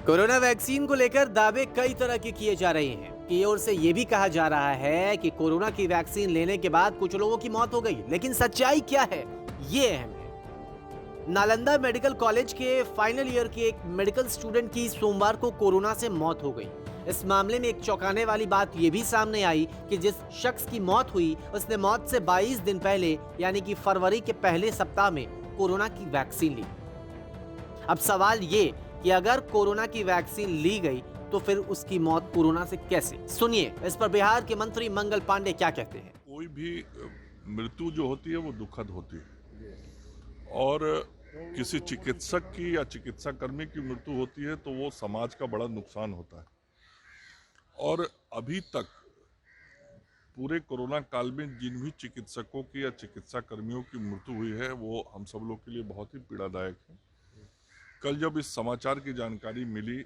Corona vaccine को लेकर दावे कई तरह के किए जा रहे हैं। की ओर से ये भी कहा जा रहा है कि कोरोना की वैक्सीन लेने के बाद कुछ लोगों की मौत हो गई, लेकिन सच्चाई क्या है ये अहम है। नालंदा मेडिकल कॉलेज के फाइनल ईयर के एक मेडिकल स्टूडेंट की सोमवार को कोरोना से मौत हो गई। इस मामले में एक चौंकाने वाली बात यह भी सामने आई कि जिस शख्स की मौत हुई उसने मौत से 22 दिन पहले यानी कि फरवरी के पहले सप्ताह में कोरोना की वैक्सीन ली। अब सवाल ये कि अगर कोरोना की वैक्सीन ली गई तो फिर उसकी मौत कोरोना से कैसे? सुनिए इस पर बिहार के मंत्री मंगल पांडे क्या कहते हैं। कोई भी मृत्यु जो होती है वो दुखद होती है, और किसी चिकित्सक की या चिकित्सा कर्मी की मृत्यु होती है तो वो समाज का बड़ा नुकसान होता है। और अभी तक पूरे कोरोना काल में जिन भी चिकित्सकों की या चिकित्सा कर्मियों की मृत्यु हुई है वो हम सब लोग के लिए बहुत ही पीड़ादायक है। कल जब इस समाचार की जानकारी मिली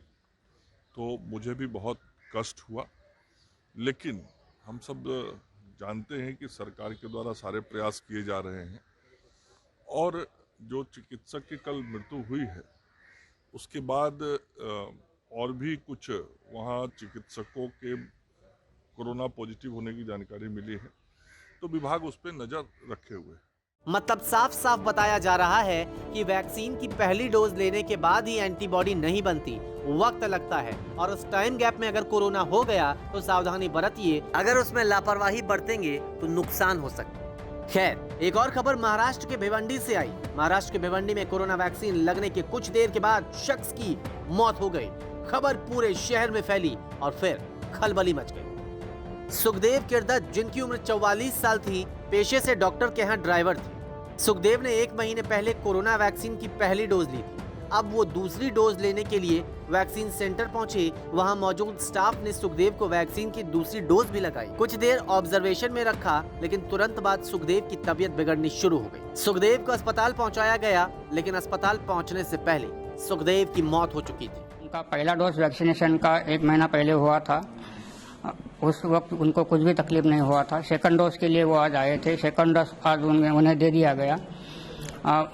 तो मुझे भी बहुत कष्ट हुआ, लेकिन हम सब जानते हैं कि सरकार के द्वारा सारे प्रयास किए जा रहे हैं, और जो चिकित्सक की कल मृत्यु हुई है उसके बाद और भी कुछ वहाँ चिकित्सकों के कोरोना पॉजिटिव होने की जानकारी मिली है, तो विभाग उस पर नज़र रखे हुए है। मतलब साफ साफ बताया जा रहा है कि वैक्सीन की पहली डोज लेने के बाद ही एंटीबॉडी नहीं बनती, वक्त लगता है, और उस टाइम गैप में अगर कोरोना हो गया तो सावधानी बरतिए। अगर उसमें लापरवाही बरतेंगे तो नुकसान हो सकता है। खैर, एक और खबर महाराष्ट्र के भिवंडी से आई। महाराष्ट्र के भिवंडी में कोरोना वैक्सीन लगने के कुछ देर के बाद शख्स की मौत हो गई। खबर पूरे शहर में फैली और फिर खलबली मच गई। सुखदेव किरदत, जिनकी उम्र 44 साल थी, पेशे से डॉक्टर के यहाँ ड्राइवर थे। सुखदेव ने 1 महीने पहले कोरोना वैक्सीन की पहली डोज ली थी। अब वो दूसरी डोज लेने के लिए वैक्सीन सेंटर पहुंचे। वहां मौजूद स्टाफ ने सुखदेव को वैक्सीन की दूसरी डोज भी लगाई। कुछ देर ऑब्जर्वेशन में रखा, लेकिन तुरंत बाद सुखदेव की तबीयत बिगड़नी शुरू हो गई। सुखदेव को अस्पताल पहुंचाया गया, लेकिन अस्पताल पहुंचने से पहले सुखदेव की मौत हो चुकी थी। उनका पहला डोज वैक्सीनेशन का 1 महीना पहले हुआ था। उस वक्त उनको कुछ भी तकलीफ नहीं हुआ था। सेकंड डोज के लिए वो आज आए थे। सेकंड डोज आज उन्हें दे दिया गया।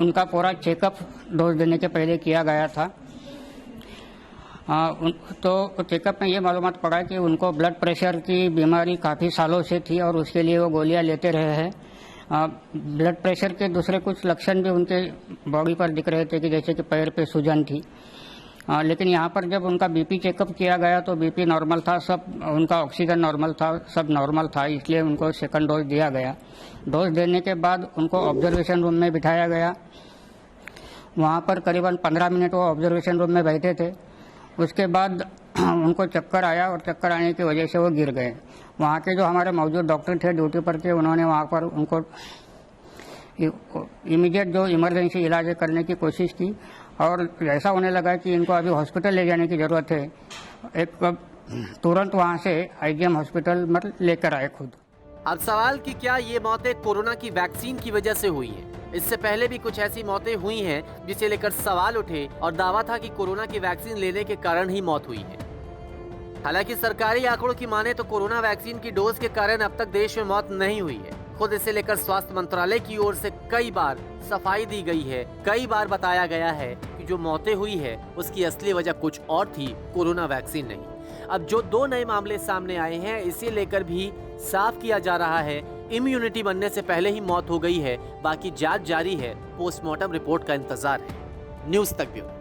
उनका पूरा चेकअप डोज देने के पहले किया गया था। तो चेकअप में ये मालूमात पड़ा कि उनको ब्लड प्रेशर की बीमारी काफ़ी सालों से थी और उसके लिए वो गोलियां लेते रहे हैं। ब्लड प्रेशर के दूसरे कुछ लक्षण भी उनके बॉडी पर दिख रहे थे कि जैसे कि पैर पे सूजन थी। लेकिन यहाँ पर जब उनका बीपी चेकअप किया गया तो बीपी नॉर्मल था, सब उनका ऑक्सीजन नॉर्मल था, सब नॉर्मल था, इसलिए उनको सेकंड डोज दिया गया। डोज देने के बाद उनको ऑब्जर्वेशन रूम में बिठाया गया। वहाँ पर करीबन 15 मिनट वो ऑब्जर्वेशन रूम में बैठे थे। उसके बाद उनको चक्कर आया और चक्कर आने की वजह से वो गिर गए। वहाँ के जो हमारे मौजूद डॉक्टर थे ड्यूटी पर थे, उन्होंने वहाँ पर उनको इमीडिएट जो इमरजेंसी इलाज करने की कोशिश की, और ऐसा होने लगा कि इनको अभी हॉस्पिटल ले जाने की ज़रूरत है। तुरंत वहाँ से आईजीएम हॉस्पिटल में लेकर आए खुद। अब सवाल कि क्या ये मौतें कोरोना की वैक्सीन की वजह से हुई हैं? इससे पहले भी कुछ ऐसी मौतें हुई हैं जिसे लेकर सवाल उठे और दावा था कि कोरोना की वैक्सीन लेने के कारण ही मौत हुई है। हालांकि सरकारी आंकड़ों की माने तो कोरोना वैक्सीन की डोज के कारण अब तक देश में मौत नहीं हुई है। खुद इसे लेकर स्वास्थ्य मंत्रालय की ओर से कई बार सफाई दी गई है। कई बार बताया गया है कि जो मौतें हुई है उसकी असली वजह कुछ और थी, कोरोना वैक्सीन नहीं। अब जो 2 नए मामले सामने आए हैं, इसे लेकर भी साफ किया जा रहा है इम्यूनिटी बनने से पहले ही मौत हो गई है। बाकी जांच जारी है, पोस्टमार्टम रिपोर्ट का इंतजार है। न्यूज़ तक ब्यूरो।